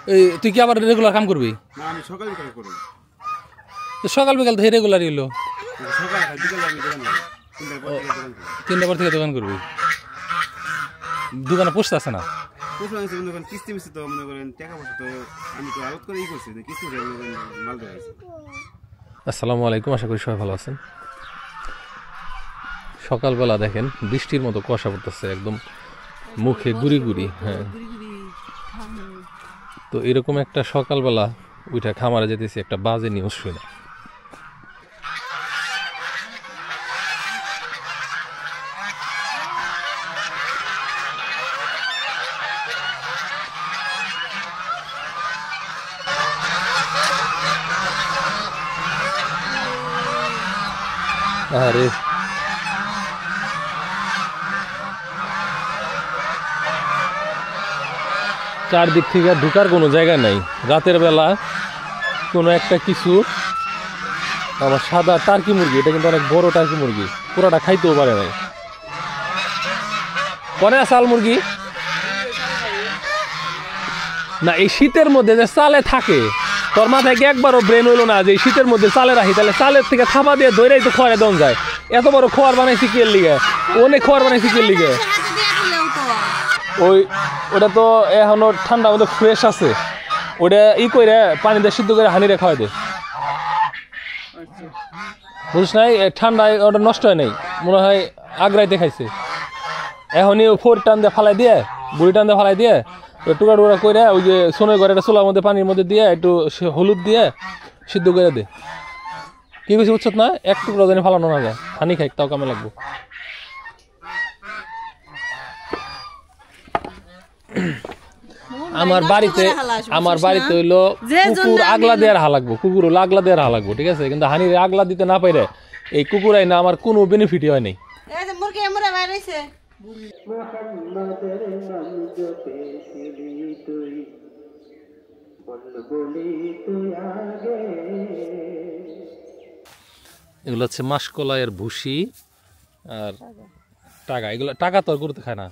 এই তুই কি আবার রেগুলার কাম করবি? না আমি সকাল বিকাল করি। তো সকাল বিকাল তো রেগুলারই হলো। সকাল আর বিকাল আমি দোকান করি। 3টার পর থেকে দোকান করবি। দোকানে পোস্ট আছে না? পোস্ট আছে দোকান কিস্তি মিস্তি তো মনে করেন টাকা পয়সা তো আমি তো আলাদা করেই করছি না কিস্তি দিয়ে মাল ধরাইছি। আসসালামু আলাইকুম, আশা করি সবাই ভালো আছেন। সকালবেলা দেখেন বৃষ্টির মতো কুয়াশা পড়তেছে, একদম মুখে গুড়ি গুড়ি। হ্যাঁ, তো এরকম একটা সকালবেলা ওইটা খামারে যেতেছি, একটা বাজে নিউজ শুনে। আরে চারদিক থেকে ঢুকার কোনো জায়গা নাই। রাতের বেলা কোনো একটা কিছু, আমার সাদা টার্কি মুরগি, এটা কিন্তু অনেক বড় টার্কি মুরগি, পুরাটা খাইতেও পারে নাই। পরে চাল মুরগি না, এই শীতের মধ্যে যে চালে থাকে, তোর মাথায় কি একবারও ব্রেন হইলো না যে শীতের মধ্যে চালে রাখি, তাহলে চালের থেকে থাপা দিয়ে ধরেই তো খোয়ারে দন যায়। এত বড় খোয়ার বানাইছি কি লিগে, অনেক খোয়ার বানাইছি কি লিগে। ওটা তো এখনো ঠান্ডা মধ্যে ফ্রেশ আছে, ওটা করে পানি দিয়ে সিদ্ধ করে হানিরে খাওয়াই দে, বুঝিস নাই? ঠান্ডায় ওটা নষ্ট হয় নাই, মনে হয় আগ্রাইতে খাইছে। এখনই ফোর টান দিয়ে ফালাই দিয়ে, বুড়ি টান দিয়ে ফালাই দিয়ে টুকরা টুকরা করে ওই যে সোনের ঘরে একটা চুলার মধ্যে পানির মধ্যে দিয়ে একটু হলুদ দিয়ে সিদ্ধ করে দে। কি কইছি বুঝছত না? এক টুকরা জানি ফালানো না যায়, হানি খাই তাও কামে লাগবো। আমার বাড়িতে হইলো কুকুর আগলা দেওয়ার হা লাগবো, কুকুর হলো আগলা দেওয়ার হা লাগবো, ঠিক আছে? কিন্তু হানির আগলা দিতে না পাইরে এই কুকুরাই না আমার কোনো বেনিফিটই হয় নাই। এগুলো হচ্ছে মাসকলাইয়ের ভুসি আর টাকা। এগুলো টাকা তো আর করতে খায় না,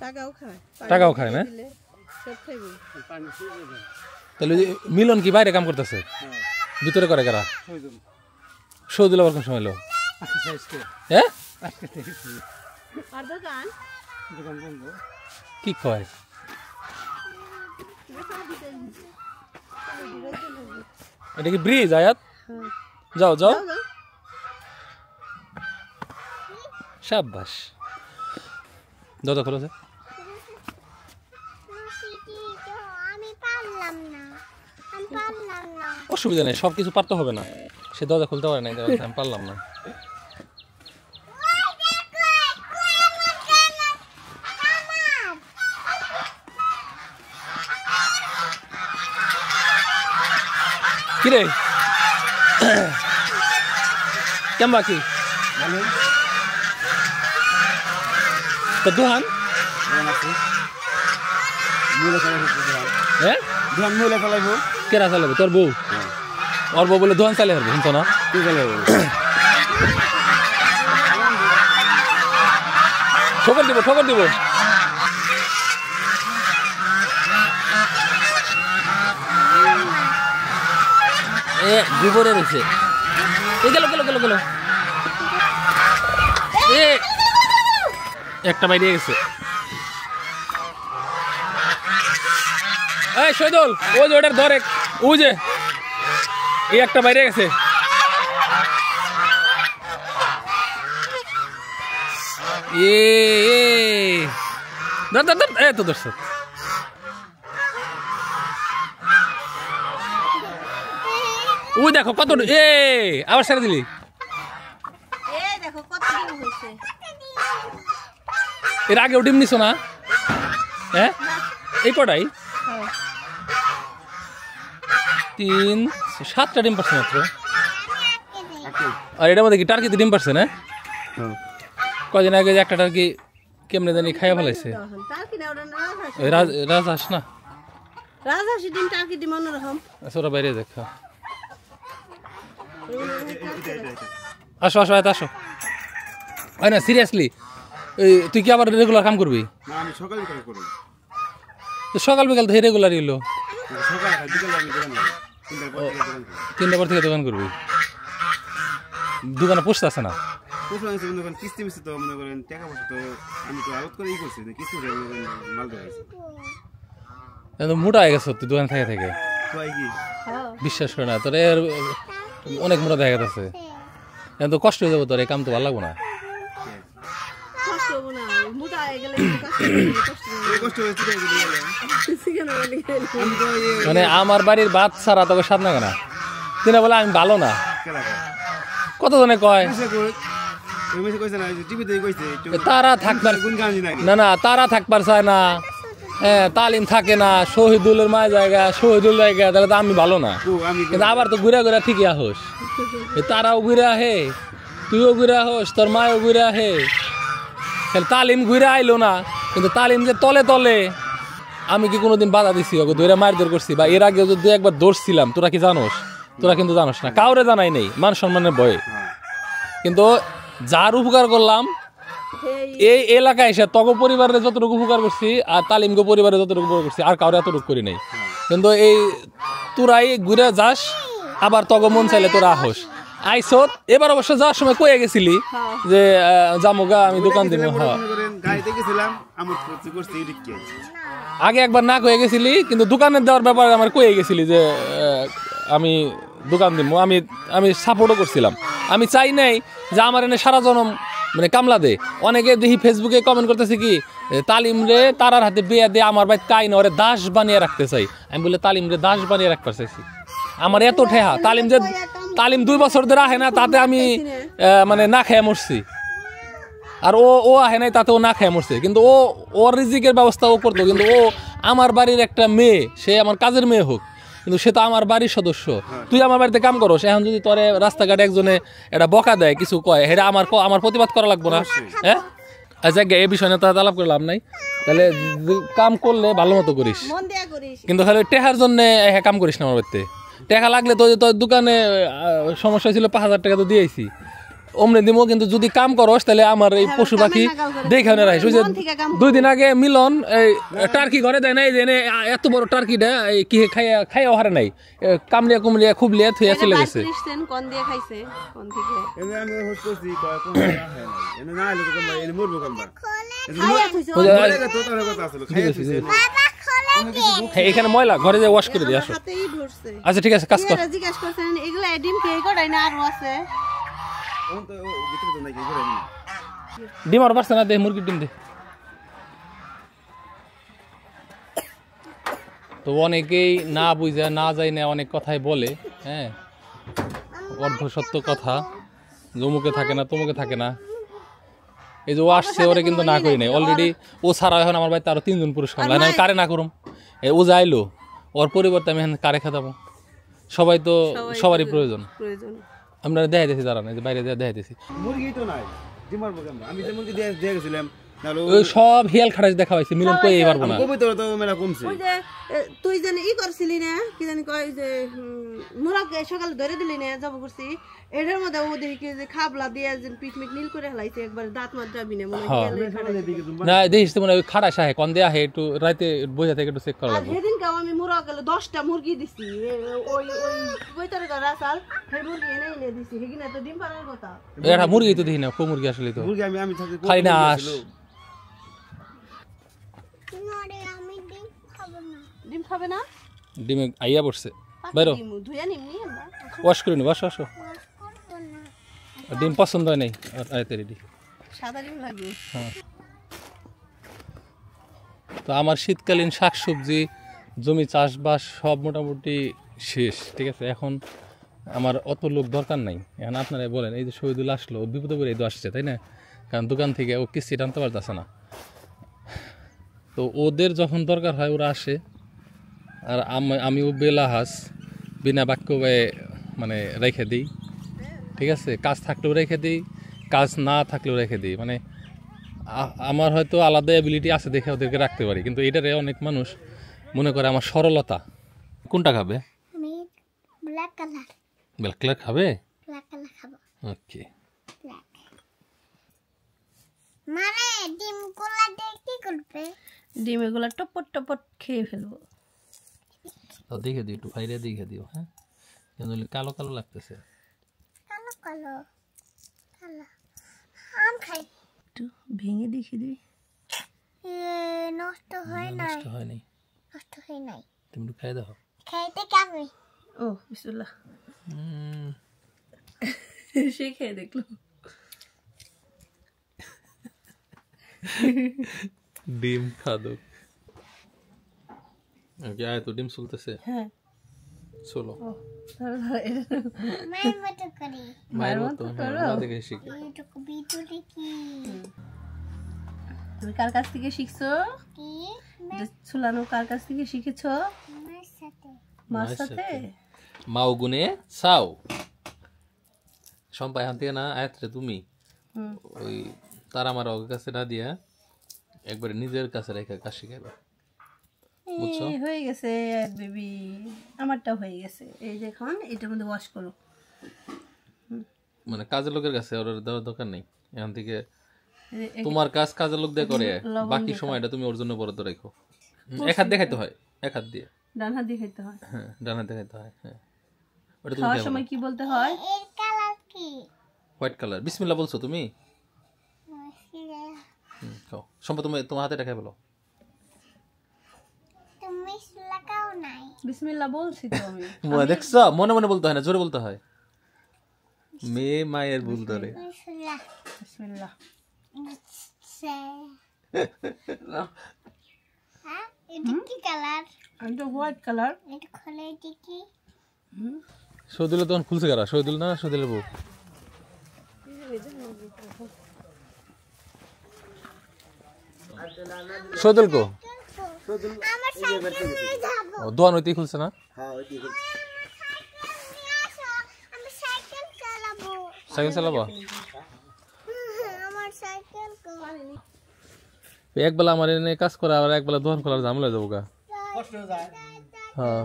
টাকাও খায় না। তাহলে মিলন কি বাইরে কাম করতেছে, ভিতরে করে কারা? সৌদিল আবার কোন সময় এলো? হ্যাঁ, কি কয়? এটা কি ব্রিজ? আয়াত যাও যাও, সাব্বাস। দরজা খোলো। অসুবিধা নেই, সবকিছু পারতে হবে না। সে দরজা খুলতে পারে নাই, আমি পারলাম না। কিরে কেমন বাকি দোহান? কেরা চালাবো? তোর বউ? ওর বউ বলে দোহান চালে হারবো, শুনছো না? ঠোকর দিব, ঠোকর দিব। গোবরে রয়েছে, গেল গেল গেল গেল, একটা বাইরে গেছে। এই শহীদুল, ওই যে ওটার ধরে, ওই যে এই একটা বাইরে গেছে। তো দর্শক ওই দেখো কত, আবার ছেড়ে দিলি। এর আগেও ডিম নিছো না? হ্যাঁ, এই কটাই 3 7টা ডিম পারছে মাত্র। আর এটার মধ্যে কি টার্কিতে ডিম পারছে না? কদিন আগে একটা টার্কি কেমনে জানি খাইয়া ফেলাইছে। রাজহাঁস না, ওরা বাইরে দেখা। আসো আসো আসো, হয় না সিরিয়াসলি? তুই কি আবার রেগুলার কাম করবি? না আমি সকাল বিকাল করি। তো সকাল বিকাল তো রেগুলারই হলো। সকালে খাই বিকালে আমি দোকান করি 3টার পর থেকে দোকান করি 3টার পর থেকে দোকান করবি দোকানে পোষতে আছে না প্রশ্ন আছে মনে করেন কিস্তি মিস্তি তো মনে করেন টাকা পয়সা তো আমি তো আলাদা করেই করছি কিস্তি মাল ধরাইছি মোটা হয়ে গেছে তুই দোকানে থেকে থেকে কয় কি বিশ্বাস করে না তোর অনেক মোটা দেখা যাচ্ছে তো কষ্ট হয়ে যাবো তোর এই কাম তো ভালো লাগবো না মানে আমার বাড়ির ভাত ছাড়া তোকে স্বাদ না কেনা তিনি বলে আমি ভালো না কতজনে কয় তারা থাকবার না না তারা থাকবার চায় না হ্যাঁ তালিম থাকে না শহীদুলের মায়ের জায়গা শহীদুল জায়গা তাহলে তো আমি ভালো না কিন্তু আবার তো ঘুরে ঘুরে ঠিকই আহস তারাও ঘুরে আহে তুইও ঘুরে আহস তোর মায়ও ঘুরে আহে তালিম ঘুরে আইলো না কিন্তু তালিম যে তলে তলে আমি কি কোনোদিন বাধা দিছি ওকে ধরে মারধর করছি বা এর আগে যদি একবার ধরছিলাম তোরা কি জানোস তোরা কিন্তু জানোস না কাউরে জানাই নেই মান সম্মানের ভয়ে কিন্তু যার উপকার করলাম এই এলাকায় এসে তগ পরিবারে যতটুকু উপকার করছি আর তালিমগো পরিবারে যতটুকু উপকার করছি আর কাউরে এতটুকু করি নাই কিন্তু এই তোরাই ঘুরে যাস আবার তগ মন চাইলে তোরা আহস আইসত এবার অবশ্য যাওয়ার সময় কয়ে গেছিলি যে জামুগা আমি দোকান দিব আগে একবার না কয়ে গেছিলি কিন্তু দোকানের দেওয়ার ব্যাপারে আমার কয়ে গেছিলি যে আমি দোকান দিব আমি আমি সাপোর্টও করছিলাম আমি চাই নাই যে আমার এনে সারা জনম মানে কামলা দে অনেকে দেখি ফেসবুকে কমেন্ট করতেছে কি তালিম রে তারার হাতে বিয়ে দিয়ে আমার ভাই কাই না ওরে দাস বানিয়ে রাখতে চাই আমি বলে তালিম রে দাস বানিয়ে রাখতে চাইছি আমার এত ঠেহা তালিম 2 বছর ধরে আহে না তাতে আমি মানে না খেয়ে মরছি আর ও আহে নাই তাতে ও না খেয়ে মরছে কিন্তু ওর রিজিকের ব্যবস্থা ও করতো কিন্তু ও আমার বাড়ির একটা মেয়ে সে আমার কাজের মেয়ে হোক কিন্তু সে তো আমার বাড়ির সদস্য তুই আমার বাড়িতে কাম করস এখন যদি তোরে রাস্তাঘাটে একজনে এটা বকা দেয় কিছু কয় এটা আমার প্রতিবাদ করা লাগবো না হ্যাঁ আচ্ছা এই বিষয় নিয়ে তো আলাপ করে লাভ নাই তাহলে কাম করলে ভালো মতো করিস কিন্তু খালি টেহার জন্য কাম করিস না আমার বাড়িতে টাকা লাগলে তো তোর দোকানে সমস্যা ছিল 5,000 টাকা তো দিয়েছি অমনে দিমো কিন্তু যদি কাম করস তাহলে আমার এই পশু পাখি দেখে রাখিস ওই যে 2 দিন আগে মিলন এই টার্কি ঘরে দেয় নাই যে এত বড় টার্কিটা কি খাইয়া হারে নাই কামলিয়া কুমলিয়া খুব লিয়া থুইয়া চলে গেছে এখানে ময়লা ঘরে যে ওয়াশ করে দিয়ে আসো আচ্ছা ঠিক আছে কাজ কর ডিম আর পারছে না দে মুরগির ডিম দে তো অনেকেই না বুঝে না যায় না অনেক কথাই বলে হ্যাঁ অর্ধ সত্য কথা জমুকে থাকে না তমুকে থাকে না এই যে ও আসছে ওরে কিন্তু না করি নাই অলরেডি ও ছাড়া এখন আমার বাড়িতে আরো 3 জন পুরুষ কামলা আমি কারে না করুম ও যাইলো ওর পরিবর্তে আমি এখন কারে খেতাবো সবাই তো সবারই প্রয়োজন আমরা দেখাই দিয়েছি দাঁড়ান এই যে বাইরে দেখাইতেছি মুরগি তো নাই ডিমার বগাম আমি যে মুরগি দিয়ে গেছিলাম ওই সব হিয়াল খাটাস দেখা হইছে মিলন কই এই পারবো না কবিতর তো মেলা কমছে ওই যে তুই জানি ই করছিলি না কি জানি কই যে মুরগ সকালে ধরে দিলি না যাব করছি এটার মধ্যে ও দেখি যে খাবলা দিয়ে যে পিটমিট নীল করে হলাইছে একবার দাঁত মার যাবি না মনে হয় না দেখিস তো মনে হয় খাটাস আহে কোন দেয়া হে একটু রাতে বইয়া থেকে একটু চেক করা লাগবে সেদিন কাও আমি মুরগ গেল 10টা মুরগি দিছি ওই কইতারে রাসাল সেই মুরগি এনে দিছি হেগিনা তো ডিম পাড়ার কথা এটা মুরগি তো দেখি না কো মুরগি আসলে তো মুরগি আমি থাকি খাই না আস ডিম খাবে না ডিমে আইয়া পড়ছে বাইরো ধুইয়া নিমনি আমরা ওয়াশ করে নি বাস আসো ডিম পছন্দ হয় নাই আইতে রেডি সাদা ডিম লাগবে হ্যাঁ তো আমার শীতকালীন শাকসবজি জমি চাষবাস সব মোটামুটি শেষ ঠিক আছে এখন আমার অত লোক দরকার নাই এখন আপনারাই বলেন এই যে শহীদুল আসলো বিপদে পড়ে এই তো আসছে তাই না কারণ দোকান থেকে ও কিস্তি টানতে পারতেছে না তো ওদের যখন দরকার হয় ওরা আসে আর আমিও বেলাহাস বিনা বাক্য মানে রেখে দিই ঠিক আছে কাজ থাকলেও রেখে দিই কাজ না থাকলেও রেখে দিই মানে আমার হয়তো আলাদা অ্যাবিলিটি আছে দেখে ওদেরকে রাখতে পারি কিন্তু এটারে অনেক মানুষ মনে করে আমার সরলতা কোনটা খাবে আমি ব্ল্যাক কালার ব্ল্যাক কালার খাবে খাবো ওকে মানে ডিম কোলা দিয়ে কি করবে ডিম এগুলা টপট টপট খেয়ে ফেলবো তো দেখে দিও, একটু ফাইরে দেখে দিও, হ্যাঁ, নইলে কালো কালো লাগতেছে। কালো কালো কালো আম খাই একটু ভেঙে দেখে দিবি। নষ্ট হয় নাই নষ্ট হয় নাই, নষ্ট হয় নাই তুমি একটু খাই দাও। খাইতে কেমন ও বিসমিল্লাহ। হুম, সে খেয়ে দেখলো। ডিম খাদক। ওকে, আয় তো ডিম চলতেছে, হ্যাঁ চলো মায়ের মতো করি মায়ের মতো, হ্যাঁ, মা দেখে শিখি। এইটুকু ভিতরে কি তুমি কার কাছ থেকে শিখছো? কি যে ছুলানো কার কাছ থেকে শিখেছো? মার সাথে মার মায়ের সাথে? মাও গুনে চাও সম্পা এখান থেকে না আয়াত্রে তুমি হুম। ওই তার আমার ওর কাছে না দিয়া একবারে নিজের কাছে রেখে কাজ শিখাইবা, বুঝছো? এই হয়ে গেছে বেবি, আমারটা হয়ে গেছে। এই দেখুন এটার মধ্যে ওয়াশ করো। মানে কাজের লোকের কাছে ওর দেওয়ার দরকার নেই এখান থেকে, এই- তোমার কাজ কাজের লোক দিয়ে করে, লবণ বাকি দিয়ে সময়টা তুমি ওর জন্য বরাদ্দ রাখো। এক হাত দেখাইতে হয়, এক হাত দিয়ে, ডান হাত দিয়ে খাইতে হয়। হ্যাঁ, ডান হাত দেখাইতে হয়, হ্যাঁ। ওটা তুমি খাওয়ার সময় কি বলতে হয়? এর কালার কি হোয়াইট কালার, বিসমিল্লাহ বলছো তুমি? খাও সম্পা, তুমি তোমার হাতে দেখাই বলো। তুমি লাগাও নাই বিসমিল্লাহ বলছি তো আমি। মনে দেখছো, মনে মনে বলতে হয় না, জোরে বলতে হয়। মেয়ে মায়ের ভুল ধরে। বিসমিল্লাহ বিসমিল্লাহ। হ্যাঁ এটা কি কালার এটা হোয়াইট কালার। এটা খোলে এটা কি শহীদুল্লাহ তখন খুলছে কারা? শহীদুল না শহীদুলের বউ? শহীদুল কো? আমার সাইকেল নিয়ে যাবো ও, দোয়ান হইতেই খুলছে না? সাইকেল নিয়ে আসো আমি সাইকেল চালাবো সাইকেল চালাবা? আমার সাইকেল কো একবেলা আমার এনে কাজ করা, আর একবেলা দোকান খোলার ঝামেলা যাবো গা। হ্যাঁ,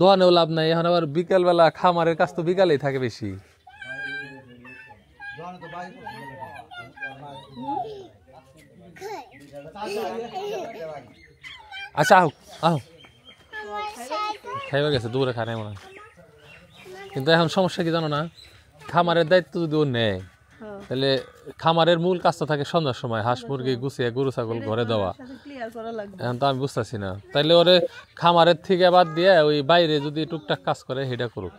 দোকানেও লাভ নাই। এখন আবার বিকেল বেলা খামারের কাজ তো বিকালেই থাকে বেশি। আচ্ছা, আহ আহ আমার সাইকেল খাইবা গেছে, দুপুরে খায় নাই মনে হয়। কিন্তু এখন সমস্যা কি জানো না, খামারের দায়িত্ব যদি ও নেয় তাহলে খামারের মূল কাজটা থাকে সন্ধ্যার সময়, হাঁস মুরগি গুছিয়ে গরু ছাগল ঘরে দেওয়া। ক্লিয়ার করা লাগবে। এখন তো আমি বুঝতেছি না, তাইলে ওরে খামারের থেকে বাদ দিয়ে ওই বাইরে যদি টুকটাক কাজ করে সেটা করুক।